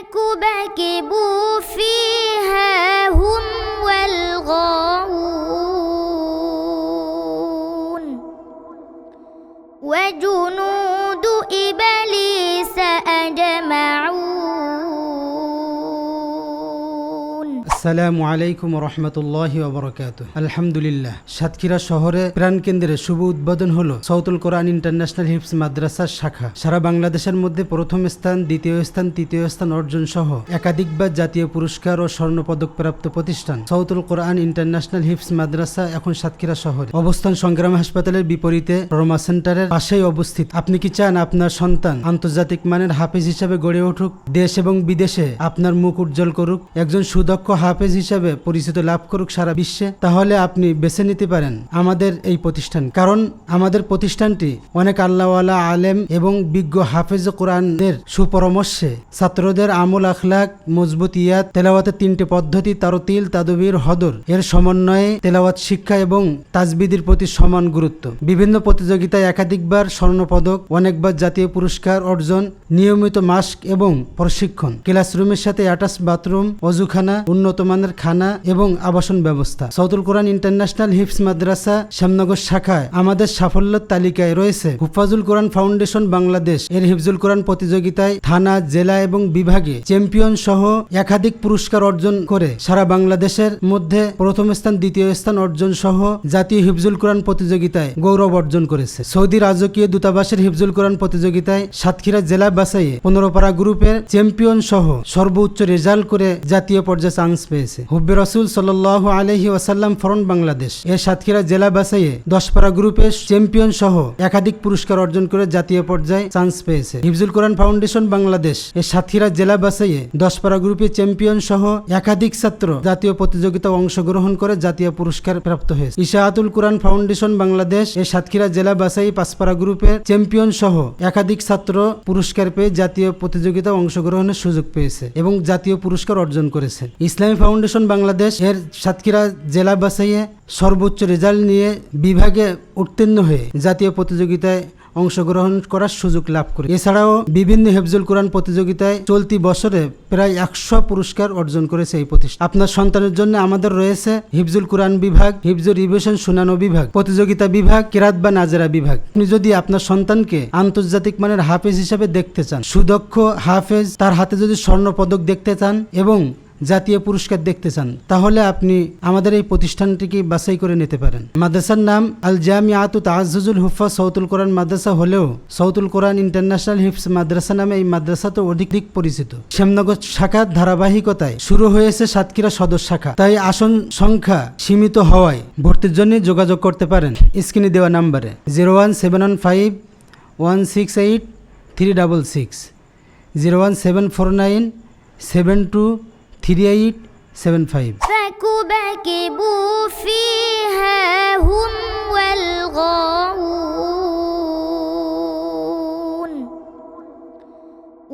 فكبكبوا فيها هم والغاوون وجنود إبليس أجمعون আসসালামু আলাইকুম রহমতুল্লাহি ওয়া বারাকাতুহু। আলহামদুলিল্লাহ, সাতক্ষীরা শহরে প্রাণকেন্দ্রে শুভ উদ্বোধন হলো সৌতুল কোরআন ইন্টারন্যাশনাল হিফজ মাদ্রাসার শাখা। সারা বাংলাদেশের মধ্যে প্রথম স্থান, দ্বিতীয় স্থান, তৃতীয় স্থান অর্জন সহ একাধিকবার জাতীয় পুরস্কার ও স্বর্ণপদক প্রাপ্ত প্রতিষ্ঠান সৌতুল কোরআন ইন্টারন্যাশনাল হিফজ মাদ্রাসা এখন সাতক্ষীরা শহরে অবস্থান সংগ্রাম হাসপাতালের বিপরীতে ট্রমা সেন্টারের পাশেই অবস্থিত। আপনি কি চান আপনার সন্তান আন্তর্জাতিক মানের হাফেজ হিসেবে গড়ে উঠুক, দেশ এবং বিদেশে আপনার মুখ উজ্জ্বল করুক, একজন সুদক্ষ হাফেজ হিসাবে পরিচিত লাভ করুক সারা বিশ্বে? তাহলে আপনি বেছে নিতে পারেন আমাদের এই প্রতিষ্ঠান। কারণ আমাদের প্রতিষ্ঠানটি অনেক আল্লাহওয়ালা আলেম এবং বিজ্ঞ হাফেজ কোরআনের সুপরামর্শে ছাত্রদের আমল আখলাক মজবুত ইয়াত তেলাওয়াতের 3টি পদ্ধতি তারতিল তাদবীর হদর এর সমন্বয়ে তেলাওয়াত শিক্ষা এবং তাজবিদের প্রতি সমান গুরুত্ব। বিভিন্ন প্রতিযোগিতায় একাধিকবার স্বর্ণপদক, অনেকবার জাতীয় পুরস্কার অর্জন, নিয়মিত মাস্ক এবং প্রশিক্ষণ, ক্লাসরুমের সাথে অ্যাটাচ বাথরুম, অজুখানা, উন্নত মানের খানা এবং আবাসন ব্যবস্থা। সৌতুল কোরআন ইন্টারন্যাশনাল হিফজ মাদ্রাসা শ্যামনগর শাখায় আমাদের সাফল্যের তালিকায় রয়েছে হুফাজুল কোরআন ফাউন্ডেশন বাংলাদেশ এর হিফজুল কোরআন প্রতিযোগিতায় থানা, জেলা এবং বিভাগে চ্যাম্পিয়ন সহ একাধিক পুরস্কার অর্জন করে সারা বাংলাদেশের মধ্যে প্রথম স্থান, দ্বিতীয় স্থান অর্জন সহ জাতীয় হিফজুল কোরআন প্রতিযোগিতায় গৌরব অর্জন করেছে। সৌদি রাজকীয় দূতাবাসের হিফজুল কোরআন প্রতিযোগিতায় সাতক্ষীরা জেলা বাছাইয়ে 15 পারা গ্রুপের চ্যাম্পিয়ন সহ সর্বোচ্চ রেজাল্ট করে জাতীয় পর্যায়ে চান্স পেয়েছে। হুব্বে রাসূল সাল্লাল্লাহু আলাইহি ওয়াসাল্লাম ফরন বাংলাদেশ এর সাতক্ষীরা জেলা বাছাইয়ে 10 পারা গ্রুপের চ্যাম্পিয়ন সহ একাধিক পুরস্কার অর্জন করে জাতীয় পর্যায়ে চান্স পেয়েছে। হিফজুল কোরআন ফাউন্ডেশন বাংলাদেশ এর সাতক্ষীরা জেলা বাছাইয়ে 10 পারা গ্রুপে চ্যাম্পিয়ন সহ একাধিক ছাত্র জাতীয় প্রতিযোগিতায় অংশগ্রহণ করে জাতীয় পুরস্কার প্রাপ্ত হয়েছে। ইশাআতুল কোরআন ফাউন্ডেশন বাংলাদেশ এর সাতক্ষীরা জেলা বাছাই 5 পারা গ্রুপের চ্যাম্পিয়ন সহ একাধিক ছাত্র পুরস্কার পেয়ে জাতীয় প্রতিযোগিতায় অংশগ্রহণের সুযোগ পেয়েছে এবং জাতীয় পুরস্কার অর্জন করেছে। ইসলামী ফাউন্ডেশন বাংলাদেশ এর সাতক্ষীরা জেলা বাছাইয়ে সর্বোচ্চ রেজাল্ট নিয়ে বিভাগে উত্তীর্ণ হয়ে জাতীয় প্রতিযোগিতায় অংশগ্রহণ করার সুযোগ লাভ করে। এছাড়াও বিভিন্ন হিফজুল কোরআন প্রতিযোগিতায় চলতি বছরে প্রায় 100 পুরস্কার অর্জন করেছে এই প্রতিষ্ঠান। আপনার সন্তানের জন্য আমাদের রয়েছে হিফজুল কোরআন বিভাগ, হিফজুল রিভিশন শোনানো বিভাগ, প্রতিযোগিতা বিভাগ, কিরাত বা নাজেরা বিভাগ। আপনি যদি আপনার সন্তানকে আন্তর্জাতিক মানের হাফেজ হিসেবে দেখতে চান, সুদক্ষ হাফেজ, তার হাতে যদি স্বর্ণ পদক দেখতে চান এবং জাতীয় পুরস্কার দেখতে চান, তাহলে আপনি আমাদের এই প্রতিষ্ঠানটিকে বাছাই করে নিতে পারেন। মাদ্রাসার নাম আল জামিআতু তাআজ্জুজুল হুফাজ সৌতুল কোরআন মাদ্রাসা হলেও সৌতুল কোরআন ইন্টারন্যাশনাল হিফজ মাদ্রাসা নামে এই মাদ্রাসা তো অধিক পরিচিত। শ্যামনগর শাখার ধারাবাহিকতায় শুরু হয়েছে সাতক্ষীরা সদর শাখা, তাই আসন সংখ্যা সীমিত হওয়ায় ভর্তির জন্য যোগাযোগ করতে পারেন স্ক্রিনে দেওয়া নাম্বারে 01715168366, 01749723875। فكبكبوا فيها هم والغاوون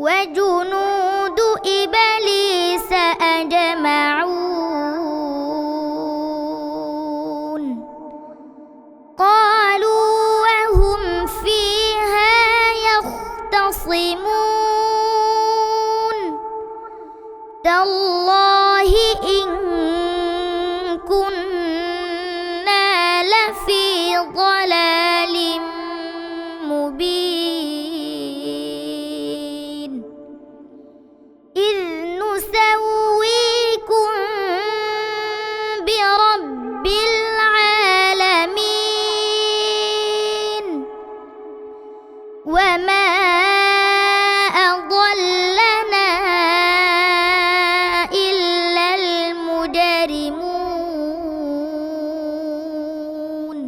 وجنود إبليس أجمعون قالوا وهم فيها يختصمون تالله إن كنا لفي ضلال مبين إذ نسويكم برب العالمين وما أضلنا إلا المجرمون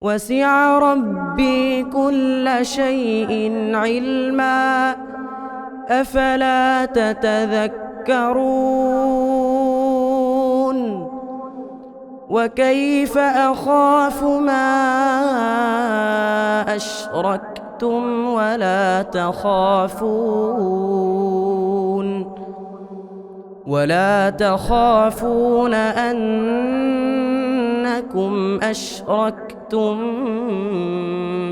وسع ربي كل شيء علما أفلا تتذكرون وكيف أخاف ما أشركتم ولا تخافون أنكم أشركتم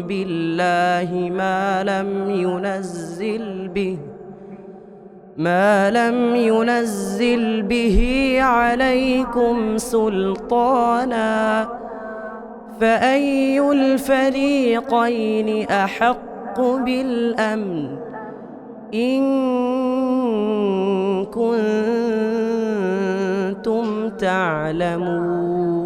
بالله ما لم ينزل به ما لم ينزل به عليكم سلطانا فأي الفريقين أحق بالأمن إن كنتم تعلمون